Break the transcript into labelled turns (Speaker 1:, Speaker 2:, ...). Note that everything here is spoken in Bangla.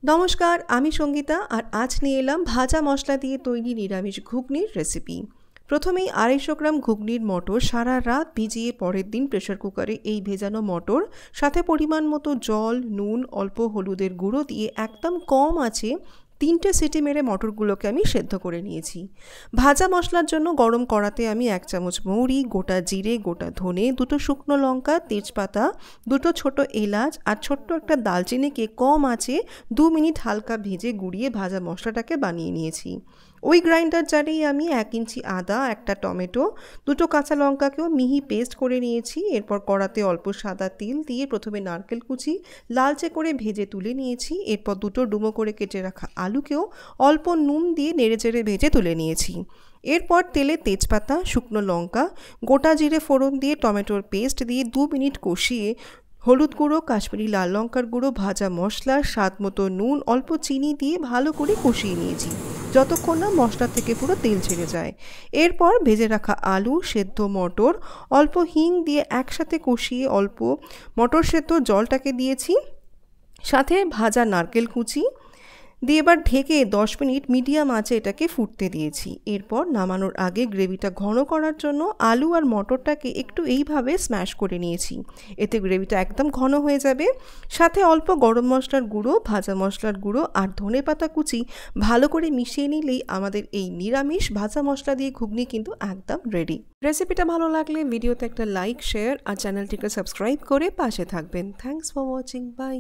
Speaker 1: नमस्कार आमी संगीता और आज निये एलाम भाजा मशला दिए तैरी निरामिष घुगनिर रेसिपि। प्रथमेई 250 ग्राम घुगनिर मटर सारा रात भिजिए परेर दिन प्रेसार कुकारे এই ভেজানো মটর সাথে পরিমাণ মতো জল নুন অল্প হলুদের গুঁড়ো দিয়ে একদম কম আঁচে 3টে সিটি মেরে মটরগুলোকে আমি সেদ্ধ করে নিয়েছি। ভাজা মশলার জন্য গরম কড়াতে আমি 1 চামচ মৌরি, গোটা জিরে, গোটা ধনে, দুটো শুকনো লঙ্কা, তেজপাতা, দুটো ছোট এলাচ আর ছোট্ট একটা দালচিনিকে কম আঁচে 2 মিনিট হালকা ভেজে গুঁড়িয়ে ভাজা মশলাটাকে বানিয়ে নিয়েছি। ওই গ্রাইন্ডার জারেই আমি 1 ইঞ্চি আদা, একটা টমেটো, দুটো কাঁচা লঙ্কাকেও মিহি পেস্ট করে নিয়েছি। এরপর কড়াতে অল্প সাদা তেল দিয়ে প্রথমে নারকেল কুচি লালচে করে ভেজে তুলে নিয়েছি। এরপর দুটো ডুমো করে কেটে রাখা আলুকেও অল্প নুন দিয়ে নেড়েচেড়ে ভেজে তুলে নিয়েছি। এরপর তেলে তেজপাতা, শুকনো লঙ্কা, গোটা জিরে ফোড়ন দিয়ে টমেটোর পেস্ট দিয়ে 2 মিনিট কষিয়ে হলুদ গুঁড়ো, কাশ্মীরি লাল লঙ্কার গুঁড়ো, ভাজা মশলা, স্বাদ মতো নুন, অল্প চিনি দিয়ে ভালো করে কষিয়ে নিয়েছি যতক্ষণ না মশলা থেকে পুরো তেল ছেড়ে যায়। এরপর ভেজে রাখা আলু, সেদ্ধ মটর, অল্প হিং দিয়ে একসাথে কষিয়ে অল্প মটর সেদ্ধ জলটাকে দিয়েছি, সাথে ভাজা নারকেল কুচি দিয়ে এবার ঢেকে 10 মিনিট মিডিয়াম আঁচে এটাকে ফুটতে দিয়েছি। এরপর নামানোর আগে গ্রেভিটা ঘন করার জন্য আলু আর মটরটাকে একটু এইভাবে স্ম্যাশ করে নিয়েছি। এতে গ্রেভিটা একদম ঘন হয়ে যাবে। সাথে অল্প গরম মশলার গুঁড়ো, ভাজা মশলার গুঁড়ো আর ধনেপাতা কুচি ভালো করে মিশিয়ে নিলেই আমাদের এই নিরামিষ ভাজা মশলা দিয়ে ঘুগনি কিন্তু একদম রেডি। রেসিপিটা ভালো লাগলে ভিডিওতে একটা লাইক, শেয়ার আর চ্যানেলটিকে সাবস্ক্রাইব করে পাশে থাকবেন। Thanks for watching. বাই।